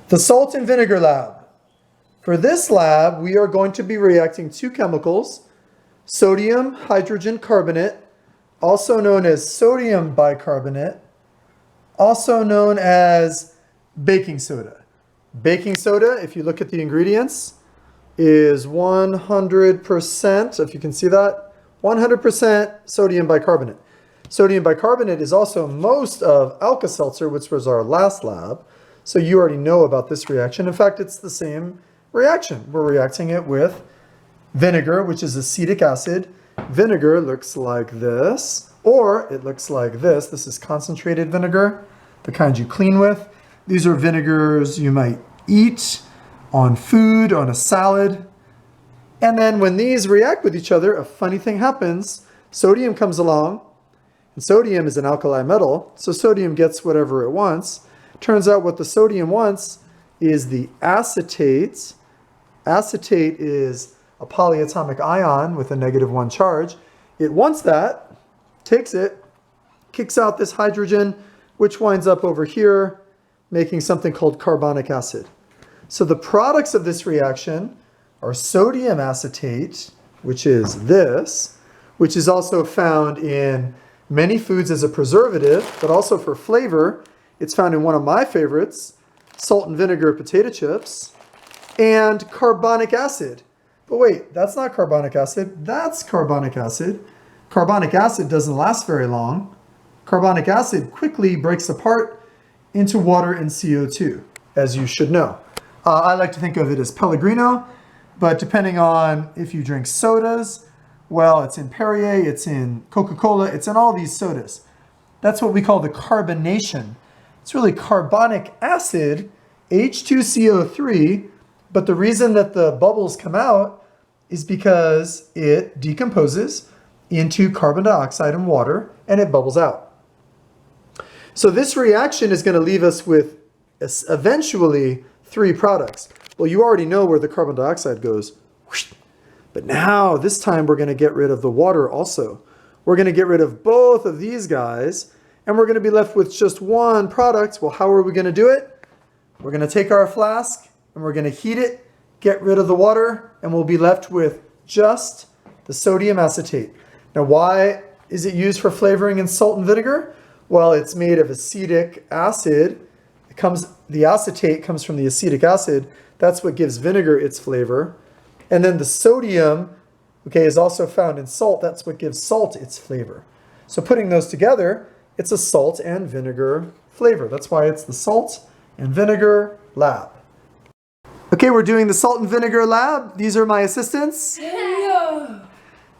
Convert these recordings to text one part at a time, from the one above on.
The Salt and Vinegar Lab. For this lab, we are going to be reacting two chemicals, sodium hydrogen carbonate, also known as sodium bicarbonate, also known as baking soda. Baking soda, if you look at the ingredients, is 100%, if you can see that, 100% sodium bicarbonate. Sodium bicarbonate is also most of Alka-Seltzer, which was our last lab. So you already know about this reaction. In fact, it's the same reaction. We're reacting it with vinegar, which is acetic acid. Vinegar looks like this, or it looks like this. This is concentrated vinegar, the kind you clean with. These are vinegars you might eat on food, on a salad. And then when these react with each other, a funny thing happens. Sodium comes along, and sodium is an alkali metal, so sodium gets whatever it wants. Turns out what the sodium wants is the acetate. Acetate is a polyatomic ion with a -1 charge. It wants that, takes it, kicks out this hydrogen, which winds up over here, making something called carbonic acid. So the products of this reaction are sodium acetate, which is this, which is also found in many foods as a preservative, but also for flavor. It's found in one of my favorites, salt and vinegar potato chips, and carbonic acid. But wait, that's not carbonic acid, that's carbonic acid. Carbonic acid doesn't last very long. Carbonic acid quickly breaks apart into water and CO2, as you should know. I like to think of it as Pellegrino, but depending on if you drink sodas, well, it's in Perrier, it's in Coca-Cola, it's in all these sodas. That's what we call the carbonation. It's really carbonic acid, H2CO3, but the reason that the bubbles come out is because it decomposes into carbon dioxide and water, and it bubbles out. So this reaction is going to leave us with eventually 3 products. Well, you already know where the carbon dioxide goes. But now, this time, we're going to get rid of the water also. We're going to get rid of both of these guys, and we're going to be left with just one product. Well, how are we going to do it? We're going to take our flask, and we're going to heat it, get rid of the water, and we'll be left with just the sodium acetate. Now, why is it used for flavoring in salt and vinegar? Well, it's made of acetic acid. The acetate comes from the acetic acid. That's what gives vinegar its flavor. And then the sodium, okay, is also found in salt. That's what gives salt its flavor. So putting those together, it's a salt and vinegar flavor. That's why it's the Salt and Vinegar Lab. Okay, we're doing the Salt and Vinegar Lab. These are my assistants. Yeah.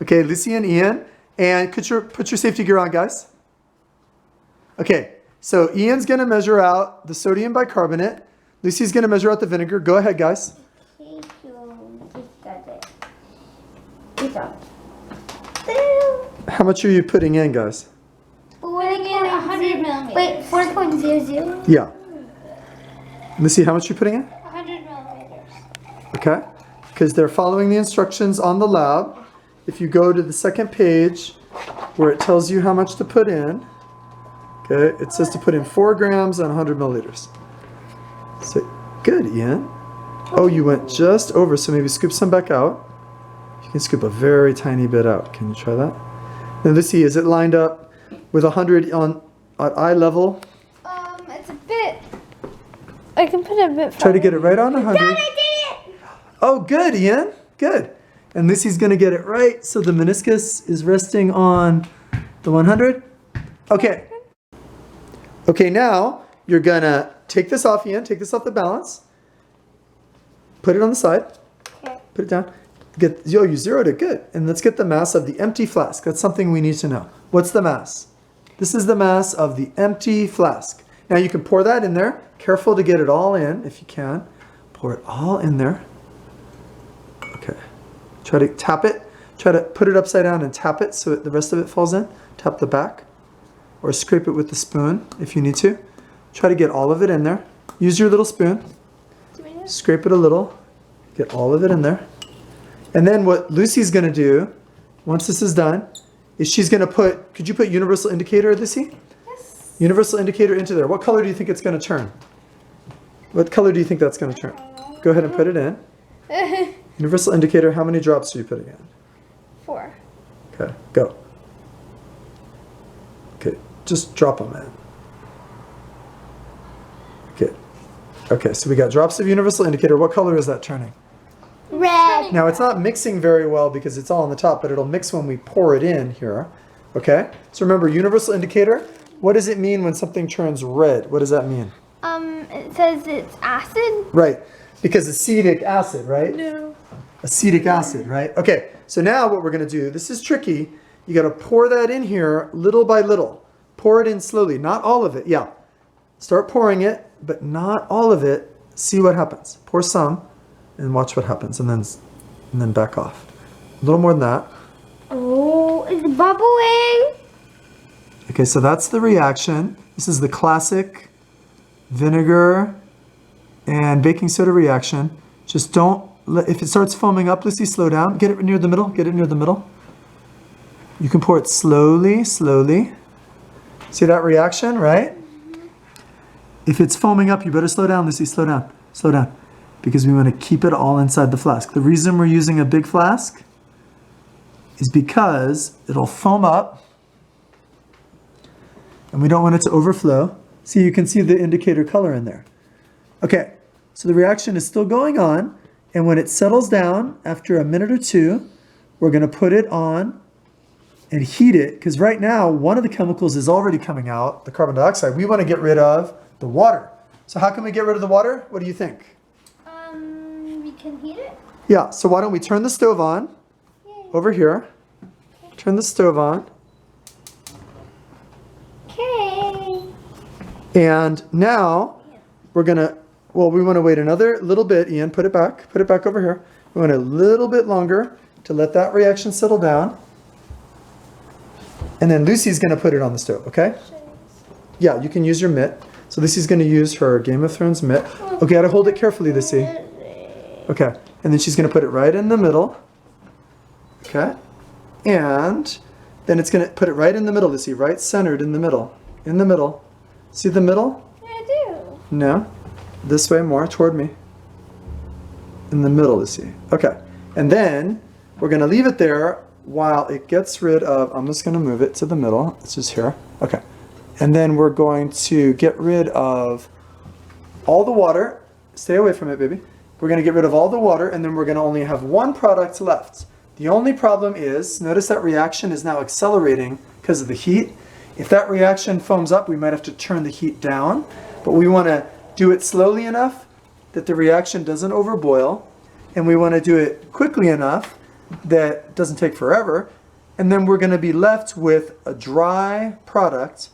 Okay, Lucy and Ian. And put your safety gear on, guys. Okay, so Ian's going to measure out the sodium bicarbonate. Lucy's going to measure out the vinegar. Go ahead, guys. How much are you putting in, guys? Putting in 100 millimeters. Wait, 4.00? Yeah. Lucy, how much are you putting in? 100 millimeters. Okay. Because they're following the instructions on the lab. If you go to the second page where it tells you how much to put in, okay, it says to put in 4 grams and 100 milliliters. So, good, Ian. Oh, you went just over, so maybe scoop some back out. You can scoop a very tiny bit out. Can you try that? Now, Lucy, is it lined up with 100 at eye level? It's a bit. I can put it a bit. Try to get it right on 100. Dad, I did it! Oh, good, Ian. Good. And Lucy's going to get it right, so the meniscus is resting on the 100. Okay. Okay, now you're going to take this off, Ian. Take this off the balance. Put it on the side. Okay. Put it down. You zeroed it. Good. And let's get the mass of the empty flask. That's something we need to know. What's the mass? This is the mass of the empty flask. Now you can pour that in there. Careful to get it all in if you can. Pour it all in there. Okay. Try to tap it. Try to put it upside down and tap it so the rest of it falls in. Tap the back. Or scrape it with the spoon if you need to. Try to get all of it in there. Use your little spoon. Scrape it a little. Get all of it in there. And then what Lucy's going to do, once this is done, is she's going to put, could you put universal indicator, Lucy? Yes. Universal indicator into there. What color do you think it's going to turn? What color do you think that's going to turn? Go ahead and put it in. Universal indicator, how many drops are you putting in? 4. Okay, go. Okay, just drop them in. Okay. Okay, so we got drops of universal indicator. What color is that turning? Red. Now it's not mixing very well because it's all on the top, but it'll mix when we pour it in here. Okay? So remember, universal indicator, what does it mean when something turns red? What does that mean? It says it's acid. Right, because acetic acid, right? No. Acetic acid, right? Okay, so now what we're gonna do, this is tricky. You gotta pour that in here little by little. Pour it in slowly, not all of it, yeah. Start pouring it, but not all of it. See what happens. Pour some and watch what happens, and then back off. A little more than that. Oh, it's bubbling. Okay, so that's the reaction. This is the classic vinegar and baking soda reaction. Just don't let, if it starts foaming up, Lucy, slow down. Get it near the middle, get it near the middle. You can pour it slowly, slowly. See that reaction, right? If it's foaming up, you better slow down, Lucy, slow down, slow down. Because we want to keep it all inside the flask. The reason we're using a big flask is because it'll foam up and we don't want it to overflow. See, you can see the indicator color in there. Okay, so the reaction is still going on, and when it settles down after a minute or two, we're going to put it on and heat it, because right now one of the chemicals is already coming out, the carbon dioxide. We want to get rid of the water. So how can we get rid of the water? What do you think? We can heat it. Yeah, so why don't we turn the stove on over here. Turn the stove on. Okay. And now we're gonna, well, we want to wait another little bit. Ian, put it back over here. We want a little bit longer to let that reaction settle down. And then Lucy's gonna put it on the stove, okay? Yeah, you can use your mitt. So Lucy's gonna use her Game of Thrones mitt. Okay, gotta hold it carefully, Lucy. Okay, and then she's gonna put it right in the middle. Okay, and then it's gonna put it right in the middle, Lucy, right centered in the middle. In the middle. See the middle? I do. No, this way more, toward me. In the middle, Lucy. Okay, and then we're gonna leave it there while it gets rid of, I'm just gonna move it to the middle. It's just here. Okay, and then we're going to get rid of all the water. Stay away from it, baby. We're going to get rid of all the water, and then we're going to only have one product left. The only problem is, notice that reaction is now accelerating because of the heat. If that reaction foams up, we might have to turn the heat down, but we want to do it slowly enough that the reaction doesn't overboil, and we want to do it quickly enough that it doesn't take forever, and then we're going to be left with a dry product,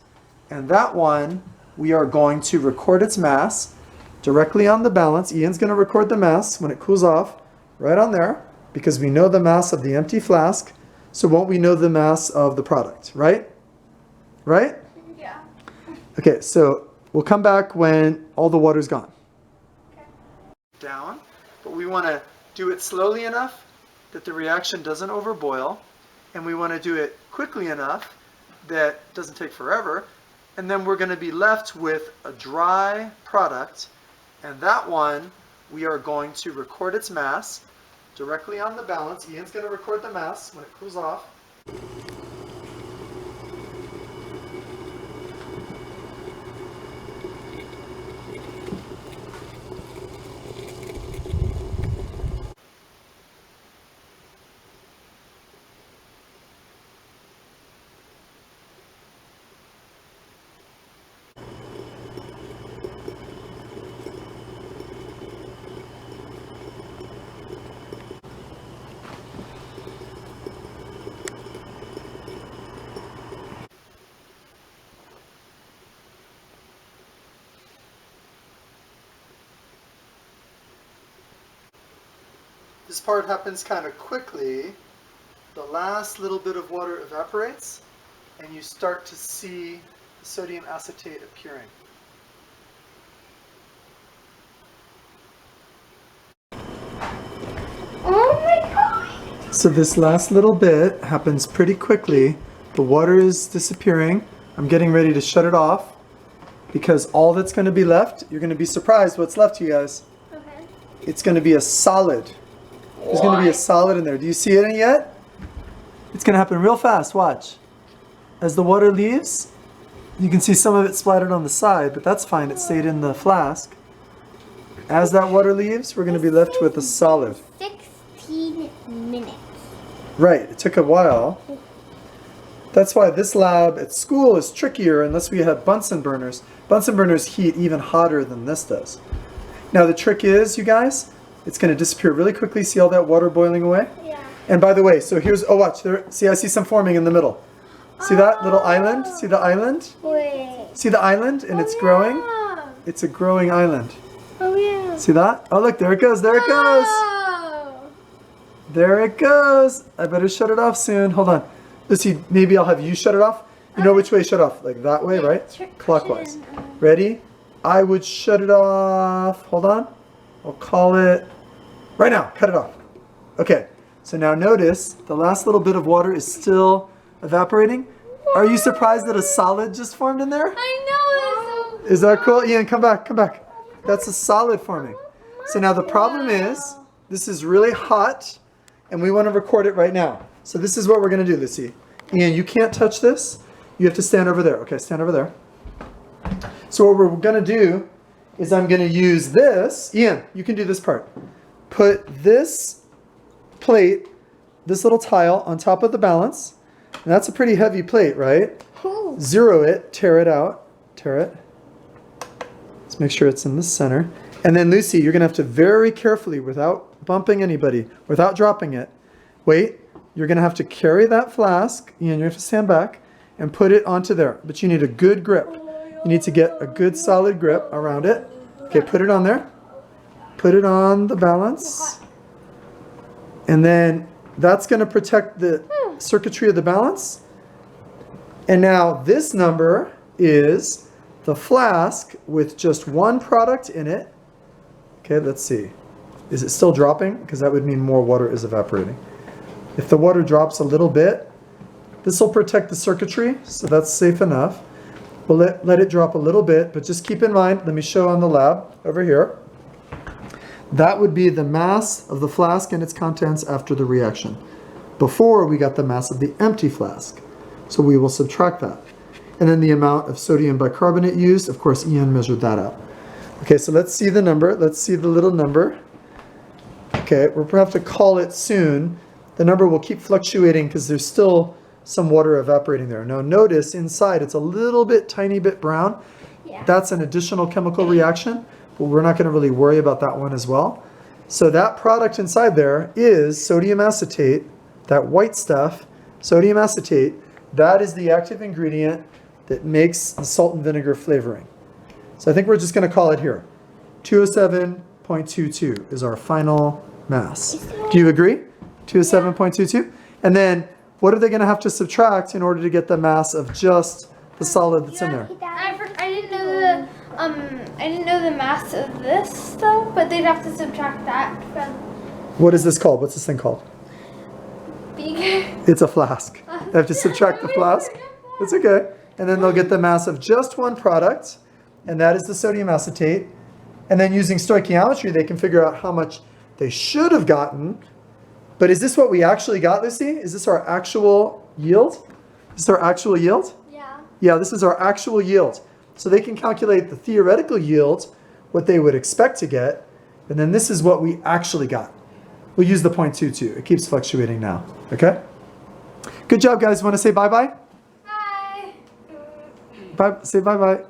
and that one we are going to record its mass directly on the balance. Ian's going to record the mass when it cools off, right on there, because we know the mass of the empty flask, so won't we know the mass of the product, right? Right? Yeah. Okay, so we'll come back when all the water's gone. Okay. Down, but we want to do it slowly enough that the reaction doesn't overboil, and we want to do it quickly enough that it doesn't take forever, and then we're going to be left with a dry product. And that one, we are going to record its mass directly on the balance. Ian's going to record the mass when it cools off. This part happens kind of quickly. The last little bit of water evaporates, and you start to see the sodium acetate appearing. Oh my god! So this last little bit happens pretty quickly. The water is disappearing. I'm getting ready to shut it off. because all that's going to be left, you're going to be surprised what's left, you guys. Okay. It's going to be a solid. There's going to be a solid in there. Do you see it yet? It's going to happen real fast. Watch. As the water leaves, you can see some of it splattered on the side, but that's fine. It stayed in the flask. As that water leaves, we're going to be left with a solid. 16 minutes. Right. It took a while. That's why this lab at school is trickier unless we have Bunsen burners. Bunsen burners heat even hotter than this does. Now the trick is, you guys, it's going to disappear really quickly. See all that water boiling away? Yeah. And by the way, so here's, oh watch, there, see I see some forming in the middle. See that little island? See the island? Wait. See the island? And it's growing? Yeah. It's a growing island. Oh yeah. See that? Oh look, there it goes, there it goes! Oh. There it goes! I better shut it off soon. Hold on. Let's see, maybe I'll have you shut it off. You know which way shut off? Like that way, right? Clockwise. Ready? I would shut it off. Hold on. I'll call it right now. Cut it off. Okay. So now notice the last little bit of water is still evaporating. Are you surprised that a solid just formed in there? I know. Is that cool? Ian, come back, come back. That's a solid forming. So now the problem is, this is really hot, and we want to record it right now. So this is what we're going to do, Lucy. Ian, you can't touch this. You have to stand over there. Okay, stand over there. So what we're going to do is I'm going to use this. Ian, you can do this part. Put this plate, this little tile on top of the balance. And that's a pretty heavy plate, right? Ooh. Zero it, tear it out, tear it. Let's make sure it's in the center. And then Lucy, you're going to have to very carefully, without bumping anybody, without dropping it, wait, you're going to have to carry that flask, Ian, you have to stand back, and put it onto there. But you need a good grip. You need to get a good solid grip around it. Okay, put it on there. Put it on the balance. And then that's going to protect the circuitry of the balance. And now this number is the flask with just one product in it. Okay, let's see. Is it still dropping? Because that would mean more water is evaporating. If the water drops a little bit, this will protect the circuitry, so that's safe enough. We'll let it drop a little bit, but just keep in mind, let me show on the lab over here. That would be the mass of the flask and its contents after the reaction. Before we got the mass of the empty flask. So we will subtract that. And then the amount of sodium bicarbonate used, of course, Ian measured that out. Okay, so let's see the number. Let's see the little number. Okay, we'll have to call it soon. The number will keep fluctuating because there's still some water evaporating there. Now notice inside it's a little bit, tiny bit brown. Yeah. That's an additional chemical reaction, but we're not going to really worry about that one as well. So that product inside there is sodium acetate, that white stuff, sodium acetate. That is the active ingredient that makes the salt and vinegar flavoring. So I think we're just going to call it here. 207.22 is our final mass. Do you agree? 207.22? And then what are they going to have to subtract in order to get the mass of just the solid that's in there? I didn't know the mass of this though, but they'd have to subtract that from What is this called? What's this thing called? beaker. It's a flask. They have to subtract the flask. It's okay. And then they'll get the mass of just one product, and that is the sodium acetate. And then using stoichiometry, they can figure out how much they should have gotten. But is this what we actually got, Lucy? Is this our actual yield? Is this our actual yield? Yeah. Yeah, this is our actual yield. So they can calculate the theoretical yield, what they would expect to get, and then this is what we actually got. We'll use the 0.22. It keeps fluctuating now, okay? Good job, guys. Want to say bye-bye? Bye. Bye. Say bye-bye.